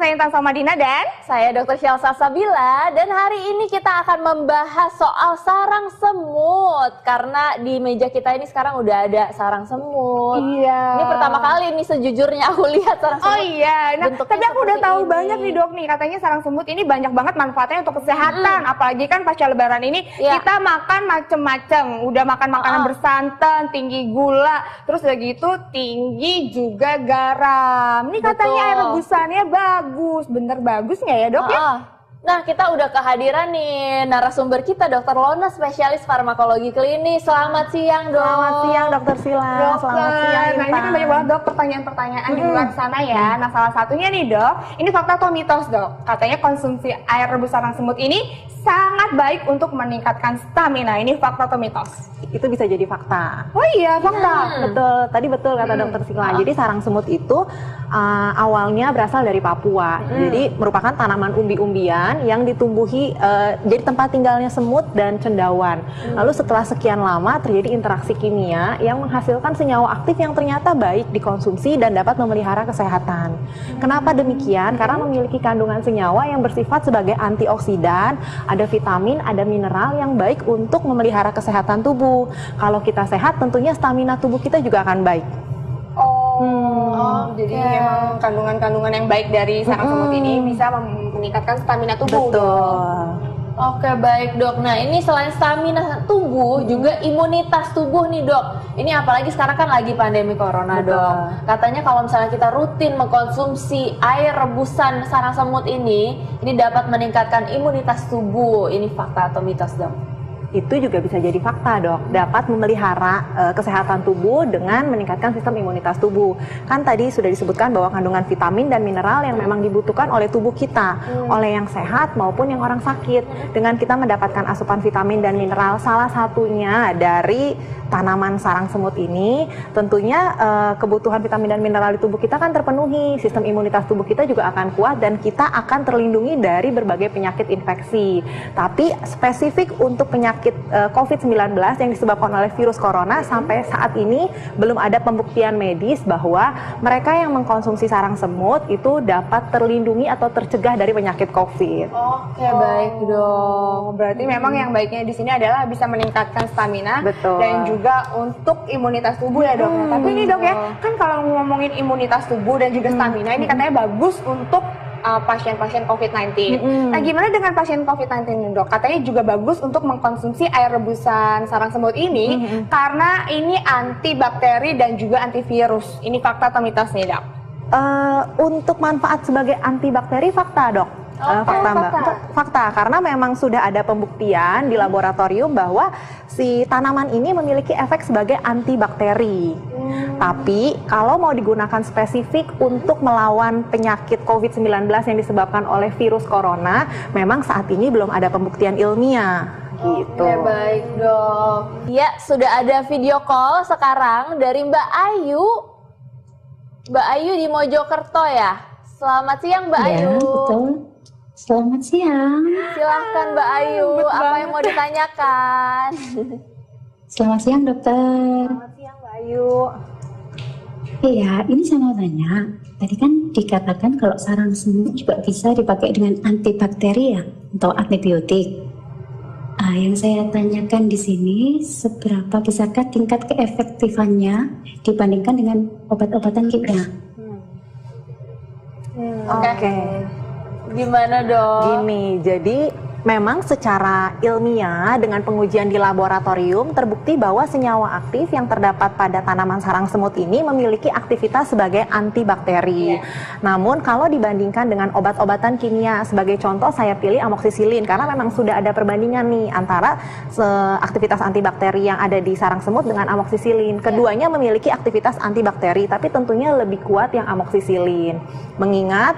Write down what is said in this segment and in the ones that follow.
saya Intan Somadina dan saya Dr. Syal Salsabila, dan hari ini kita akan membahas soal sarang semut karena di meja kita ini sekarang udah ada sarang semut. Iya. Ini pertama kali nih sejujurnya aku lihat sarang semut. Oh iya, nah tapi aku udah tahu banyak nih dok nih, katanya sarang semut ini banyak banget manfaatnya untuk kesehatan. Apalagi kan pasca lebaran ini kita makan macem-macem, udah makan makanan bersantan, tinggi gula, terus udah gitu tinggi juga garam. Ini katanya air rebusannya bagus, bener bagus nggak ya dok ya? Nah, kita udah kehadiran nih narasumber kita, Dr. Lona, spesialis farmakologi klinis. Selamat siang, Dok. Selamat siang, Dr. Sila. Selamat siang, Nah, ini kan banyak banget, Dok, pertanyaan-pertanyaan di luar sana ya. Nah, salah satunya nih, Dok, ini fakta atau mitos, Dok? Katanya konsumsi air rebus sarang semut ini sangat baik untuk meningkatkan stamina. Ini fakta atau mitos? Itu bisa jadi fakta. Oh iya, fakta. Betul, tadi betul kata Dr. Sila. Jadi sarang semut itu awalnya berasal dari Papua. Jadi merupakan tanaman umbi-umbian yang ditumbuhi jadi tempat tinggalnya semut dan cendawan. Lalu setelah sekian lama terjadi interaksi kimia yang menghasilkan senyawa aktif yang ternyata baik dikonsumsi dan dapat memelihara kesehatan. Kenapa demikian? Karena memiliki kandungan senyawa yang bersifat sebagai antioksidan, ada vitamin, ada mineral yang baik untuk memelihara kesehatan tubuh. Kalau kita sehat, tentunya stamina tubuh kita juga akan baik. Jadi memang kandungan-kandungan yang baik dari sarang semut ini bisa meningkatkan stamina tubuh. Betul. Oke, baik, Dok. Nah, ini selain stamina tubuh, juga imunitas tubuh nih, Dok. Ini apalagi sekarang kan lagi pandemi corona, Dok. Katanya kalau misalnya kita rutin mengkonsumsi air rebusan sarang semut ini dapat meningkatkan imunitas tubuh. Ini fakta atau mitos, Dok? Itu juga bisa jadi fakta, Dok. Dapat memelihara kesehatan tubuh dengan meningkatkan sistem imunitas tubuh. Kan tadi sudah disebutkan bahwa kandungan vitamin dan mineral yang memang dibutuhkan oleh tubuh kita, oleh yang sehat maupun yang orang sakit. Dengan kita mendapatkan asupan vitamin dan mineral, salah satunya dari tanaman sarang semut ini, tentunya kebutuhan vitamin dan mineral di tubuh kita kan terpenuhi. Sistem imunitas tubuh kita juga akan kuat dan kita akan terlindungi dari berbagai penyakit infeksi. Tapi spesifik untuk penyakit COVID-19 yang disebabkan oleh virus corona, sampai saat ini belum ada pembuktian medis bahwa mereka yang mengkonsumsi sarang semut itu dapat terlindungi atau tercegah dari penyakit COVID. Oke, baik, Dok. Berarti memang yang baiknya di sini adalah bisa meningkatkan stamina. Betul. Dan juga untuk imunitas tubuh ya, Dok. Tapi ini, Dok ya, kan kalau ngomongin imunitas tubuh dan juga stamina ini katanya bagus untuk pasien-pasien COVID-19. Nah, gimana dengan pasien COVID-19 nih, Dok? Katanya juga bagus untuk mengkonsumsi air rebusan sarang semut ini karena ini antibakteri dan juga antivirus. Ini fakta atau mitos nih, Dok? Untuk manfaat sebagai antibakteri, fakta, Dok. Fakta, karena memang sudah ada pembuktian di laboratorium bahwa si tanaman ini memiliki efek sebagai antibakteri. Tapi kalau mau digunakan spesifik untuk melawan penyakit COVID-19 yang disebabkan oleh virus corona, memang saat ini belum ada pembuktian ilmiah. Gitu. Oke, baik, Dok. Ya, sudah ada video call sekarang dari Mbak Ayu. Mbak Ayu di Mojokerto ya. Selamat siang, Mbak Ayu. Betul. Selamat siang. Silahkan, Mbak Ayu, apa yang mau ditanyakan? Selamat siang, dokter. Selamat siang, Mbak Ayu. Iya, ini saya mau tanya. Tadi kan dikatakan kalau sarang semut juga bisa dipakai dengan antibakteri ya, atau antibiotik. Yang saya tanyakan di sini, seberapa besarkah tingkat keefektifannya dibandingkan dengan obat-obatan kimia? Oke. Gimana, Dok? Gini, jadi memang secara ilmiah dengan pengujian di laboratorium terbukti bahwa senyawa aktif yang terdapat pada tanaman sarang semut ini memiliki aktivitas sebagai antibakteri. Namun kalau dibandingkan dengan obat-obatan kimia, sebagai contoh saya pilih amoksisilin karena memang sudah ada perbandingan nih antara aktivitas antibakteri yang ada di sarang semut dengan amoksisilin. Keduanya memiliki aktivitas antibakteri, tapi tentunya lebih kuat yang amoksisilin. Mengingat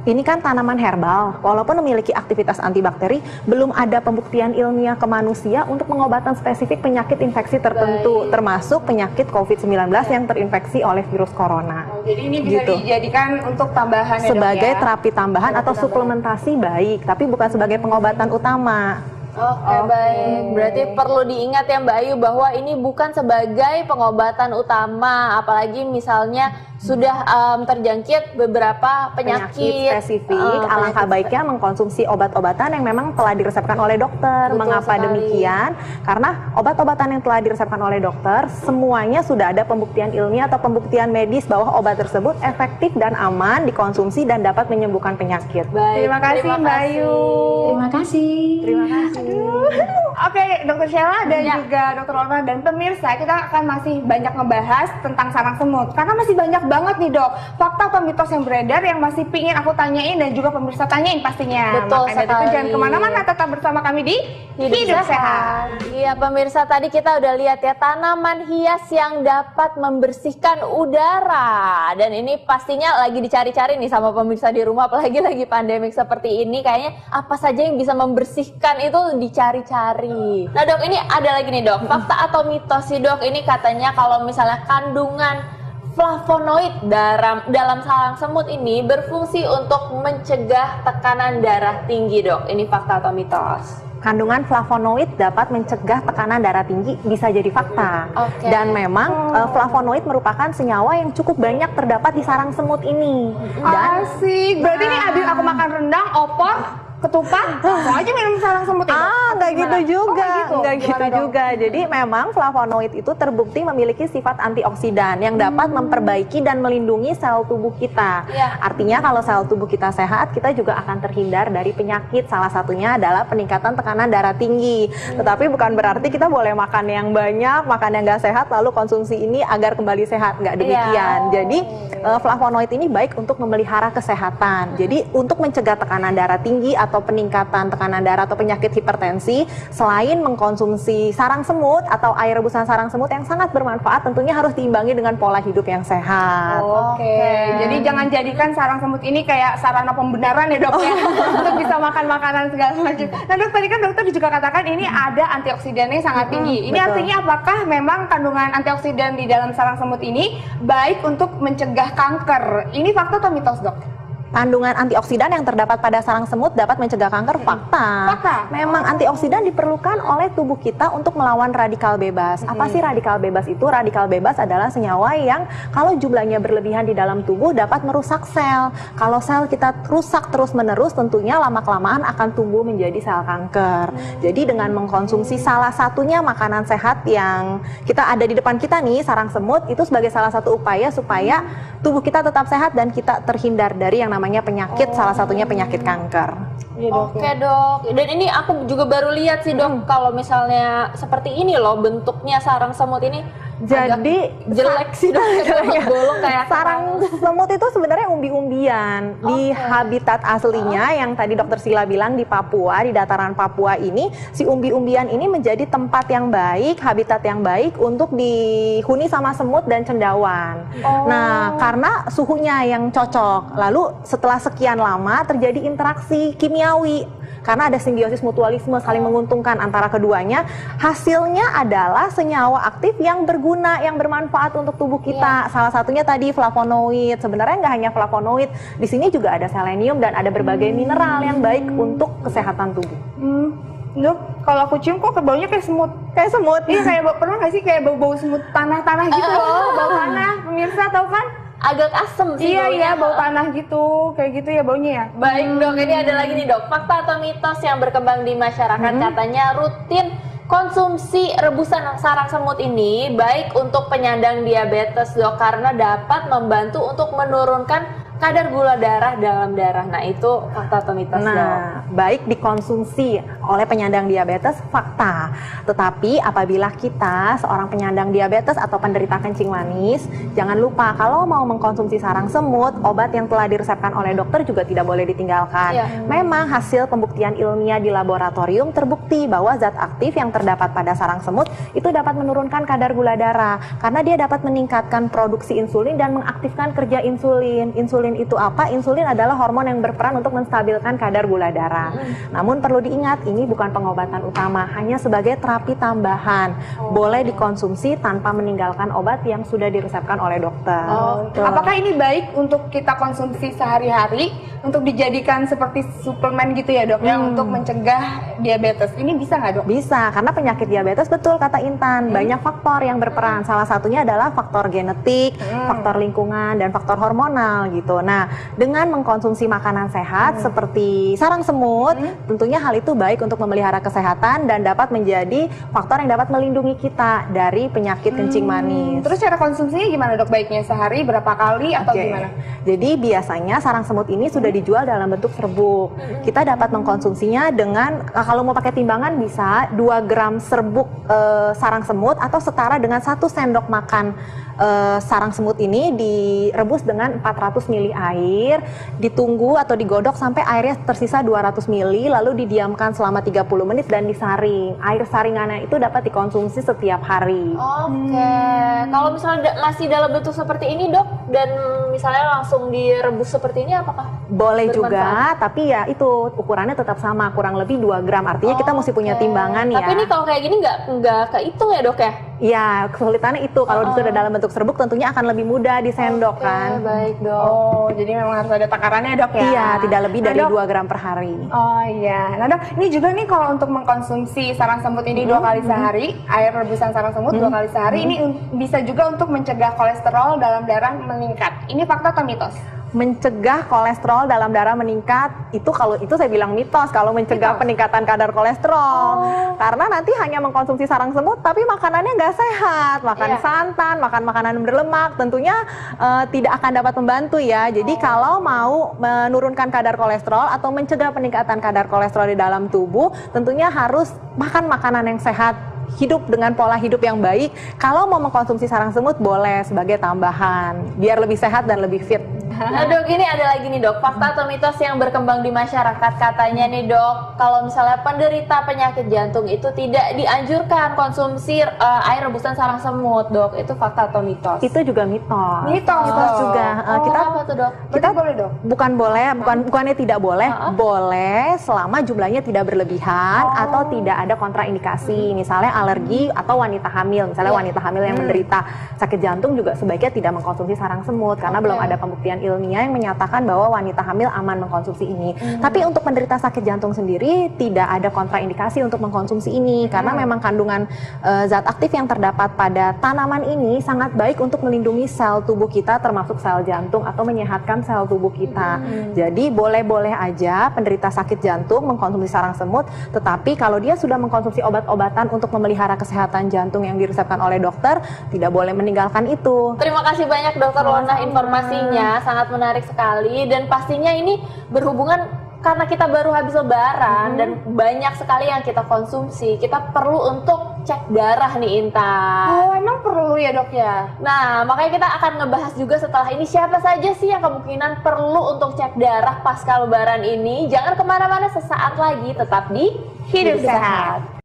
ini kan tanaman herbal, walaupun memiliki aktivitas antibakteri, belum ada pembuktian ilmiah ke manusia untuk pengobatan spesifik penyakit infeksi tertentu, termasuk penyakit COVID-19 yang terinfeksi oleh virus corona. Jadi ini bisa dijadikan untuk tambahan ya, sebagai Dok, ya? terapi tambahan atau suplementasi baik, tapi bukan sebagai pengobatan utama. Oke, baik. Berarti perlu diingat ya Mbak Ayu bahwa ini bukan sebagai pengobatan utama, apalagi misalnya sudah terjangkit beberapa penyakit spesifik. Alangkah baiknya mengkonsumsi obat-obatan yang memang telah diresepkan oleh dokter. Betul Mengapa sekali. demikian? Karena obat-obatan yang telah diresepkan oleh dokter semuanya sudah ada pembuktian ilmiah atau pembuktian medis bahwa obat tersebut efektif dan aman dikonsumsi dan dapat menyembuhkan penyakit. Baik, Terima kasih Mbak Ayu. Terima kasih. Terima kasih. Oke, Dokter Sheila dan Ya. juga Dokter Lorna dan pemirsa, kita akan masih banyak ngebahas tentang sarang semut karena masih banyak banget nih Dok fakta atau mitos yang beredar yang masih pingin aku tanyain dan juga pemirsa tanyain pastinya. Betul Makanya dari itu sekali. jangan kemana-mana, tetap bersama kami di Hidup Sehat. Iya pemirsa, tadi kita udah lihat ya tanaman hias yang dapat membersihkan udara, dan ini pastinya lagi dicari-cari nih sama pemirsa di rumah, apalagi lagi pandemik seperti ini, kayaknya apa saja yang bisa membersihkan itu dicari-cari. Nah Dok, ini ada lagi nih Dok, fakta atau mitos sih Dok, ini katanya kalau misalnya kandungan flavonoid dalam sarang semut ini berfungsi untuk mencegah tekanan darah tinggi Dok. Ini fakta atau mitos? Kandungan flavonoid dapat mencegah tekanan darah tinggi, bisa jadi fakta. Oke. Dan memang flavonoid merupakan senyawa yang cukup banyak terdapat di sarang semut ini. Dan Asik. Berarti ini abis aku makan rendang, opor, ketupat, langsung aja minum sarang semut itu. nggak gitu juga, nggak gitu Gimana dong? juga. Jadi memang flavonoid itu terbukti memiliki sifat antioksidan yang dapat memperbaiki dan melindungi sel tubuh kita. Iya. Artinya kalau sel tubuh kita sehat, kita juga akan terhindar dari penyakit. Salah satunya adalah peningkatan tekanan darah tinggi. Tetapi bukan berarti kita boleh makan yang banyak, makan yang nggak sehat, lalu konsumsi ini agar kembali sehat. Nggak demikian. Jadi flavonoid ini baik untuk memelihara kesehatan. Jadi untuk mencegah tekanan darah tinggi atau peningkatan tekanan darah atau penyakit hipertensi, selain mengkonsumsi sarang semut atau air rebusan sarang semut yang sangat bermanfaat, tentunya harus diimbangi dengan pola hidup yang sehat. Oke, jadi jangan jadikan sarang semut ini kayak sarana pembenaran ya Dok ya, untuk bisa makan makanan segala macam. Nah Dok, tadi kan dokter juga katakan ini ada antioksidannya sangat tinggi. Ini betul. artinya apakah memang kandungan antioksidan di dalam sarang semut ini baik untuk mencegah kanker? Ini fakta atau mitos Dok? Kandungan antioksidan yang terdapat pada sarang semut dapat mencegah kanker, fakta. Fakta. Memang antioksidan diperlukan oleh tubuh kita untuk melawan radikal bebas. Apa sih radikal bebas itu? Radikal bebas adalah senyawa yang kalau jumlahnya berlebihan di dalam tubuh dapat merusak sel. Kalau sel kita rusak terus-menerus, tentunya lama-kelamaan akan tumbuh menjadi sel kanker. Jadi dengan mengkonsumsi salah satunya makanan sehat yang kita ada di depan kita nih, sarang semut, itu sebagai salah satu upaya supaya tubuh kita tetap sehat dan kita terhindar dari yang namanya penyakit, salah satunya penyakit kanker. Oke Dok, dan ini aku juga baru lihat sih Dok, kalau misalnya seperti ini loh bentuknya sarang semut ini. Jadi agak jelek sih Dok, bolong kayak sarang semut itu sebenarnya umbi-umbian di habitat aslinya yang tadi Dokter Sila bilang di Papua, di dataran Papua ini, si umbi-umbian ini menjadi tempat yang baik, habitat yang baik untuk dihuni sama semut dan cendawan. Nah, karena suhunya yang cocok, lalu setelah sekian lama terjadi interaksi kimiawi. Karena ada simbiosis mutualisme, saling menguntungkan antara keduanya, hasilnya adalah senyawa aktif yang berguna, yang bermanfaat untuk tubuh kita. Salah satunya tadi flavonoid. Sebenarnya nggak hanya flavonoid, di sini juga ada selenium dan ada berbagai mineral yang baik untuk kesehatan tubuh. Dok, kalau aku cium kok baunya kayak semut. Kayak semut. Iya, kayak pernah nggak sih kayak bau-bau semut tanah-tanah gitu loh, bau tanah. Pemirsa tahu kan? agak asem sih Iya, baunya. iya, bau tanah gitu. Kayak gitu ya baunya ya. Baik Dok, ini ada lagi nih Dok, fakta atau mitos yang berkembang di masyarakat. Katanya rutin konsumsi rebusan sarang semut ini baik untuk penyandang diabetes Dok, karena dapat membantu untuk menurunkan kadar gula darah dalam darah. Nah itu fakta atau mitos Dok? Nah, baik dikonsumsi oleh penyandang diabetes, fakta. Tetapi apabila kita seorang penyandang diabetes atau penderita kencing manis, jangan lupa kalau mau mengkonsumsi sarang semut, obat yang telah diresepkan oleh dokter juga tidak boleh ditinggalkan. Iya. Memang hasil pembuktian ilmiah di laboratorium terbukti bahwa zat aktif yang terdapat pada sarang semut itu dapat menurunkan kadar gula darah karena dia dapat meningkatkan produksi insulin dan mengaktifkan kerja insulin. Insulin Insulin itu apa? Insulin adalah hormon yang berperan untuk menstabilkan kadar gula darah. Namun perlu diingat, ini bukan pengobatan utama, hanya sebagai terapi tambahan. Boleh dikonsumsi tanpa meninggalkan obat yang sudah diresepkan oleh dokter. Apakah ini baik untuk kita konsumsi sehari-hari untuk dijadikan seperti suplemen gitu ya dok ya, untuk mencegah diabetes? Ini bisa nggak dok? Bisa, karena penyakit diabetes betul kata Intan, banyak faktor yang berperan. Salah satunya adalah faktor genetik, faktor lingkungan, dan faktor hormonal gitu. Nah, dengan mengkonsumsi makanan sehat seperti sarang semut, tentunya hal itu baik untuk memelihara kesehatan dan dapat menjadi faktor yang dapat melindungi kita dari penyakit kencing manis. Terus cara konsumsinya gimana dok? Baiknya sehari berapa kali atau gimana? Jadi biasanya sarang semut ini sudah dijual dalam bentuk serbuk. Kita dapat mengkonsumsinya dengan, kalau mau pakai timbangan bisa 2 gram serbuk sarang semut atau setara dengan 1 sendok makan sarang semut ini direbus dengan 400 ml air, ditunggu atau digodok sampai airnya tersisa 200 ml, lalu didiamkan selama 30 menit dan disaring. Air saringannya itu dapat dikonsumsi setiap hari. Oke. Kalau misalnya masih dalam bentuk seperti ini dok, dan misalnya langsung direbus seperti ini, apakah Boleh bermanfaat? juga, tapi ya itu ukurannya tetap sama, kurang lebih 2 gram. Artinya kita mesti punya timbangan ya. Tapi ini kalau kayak gini nggak kehitung ya dok ya? Iya, kesulitannya itu kalau sudah dalam bentuk serbuk tentunya akan lebih mudah disendok kan. Baik dok. Oh, jadi memang harus ada takarannya dok ya? Iya, tidak lebih Nah, dari dok, 2 gram per hari. Oh iya, nah dok, ini juga nih kalau untuk mengkonsumsi sarang semut ini 2 kali sehari, air rebusan sarang semut 2 kali sehari, ini bisa juga untuk mencegah kolesterol dalam darah meningkat. Ini fakta atau mitos? Mencegah kolesterol dalam darah meningkat, itu kalau itu saya bilang mitos, kalau mencegah peningkatan kadar kolesterol. Karena nanti hanya mengkonsumsi sarang semut tapi makanannya nggak sehat, makan santan, makan makanan berlemak, tentunya tidak akan dapat membantu ya. Jadi kalau mau menurunkan kadar kolesterol atau mencegah peningkatan kadar kolesterol di dalam tubuh, tentunya harus makan makanan yang sehat, hidup dengan pola hidup yang baik. Kalau mau mengkonsumsi sarang semut boleh sebagai tambahan biar lebih sehat dan lebih fit. Nah dok, ini ada lagi nih dok, fakta atau mitos yang berkembang di masyarakat. Katanya nih dok, kalau misalnya penderita penyakit jantung itu tidak dianjurkan konsumsi air rebusan sarang semut dok. Itu fakta atau mitos? Itu juga mitos. Mitos juga. Kita apa tuh dok? Kita boleh dok? bukannya tidak boleh, boleh selama jumlahnya tidak berlebihan atau tidak ada kontraindikasi, misalnya alergi atau wanita hamil. Misalnya wanita hamil yang menderita sakit jantung juga sebaiknya tidak mengkonsumsi sarang semut karena belum ada pembuktian ilmiah yang menyatakan bahwa wanita hamil aman mengkonsumsi ini. Tapi untuk penderita sakit jantung sendiri tidak ada kontraindikasi untuk mengkonsumsi ini karena memang kandungan zat aktif yang terdapat pada tanaman ini sangat baik untuk melindungi sel tubuh kita termasuk sel jantung atau menyehatkan sel tubuh kita. Jadi boleh-boleh aja penderita sakit jantung mengkonsumsi sarang semut, tetapi kalau dia sudah mengkonsumsi obat-obatan untuk memelihara kesehatan jantung yang diresepkan oleh dokter, tidak boleh meninggalkan itu. Terima kasih banyak dokter Lona informasinya, sangat menarik sekali, dan pastinya ini berhubungan karena kita baru habis lebaran dan banyak sekali yang kita konsumsi. Kita perlu untuk cek darah nih Intan. Oh emang perlu ya dok ya? Nah makanya kita akan ngebahas juga setelah ini siapa saja sih yang kemungkinan perlu untuk cek darah pasca lebaran ini. Jangan kemana-mana, sesaat lagi tetap di Hidup Sehat.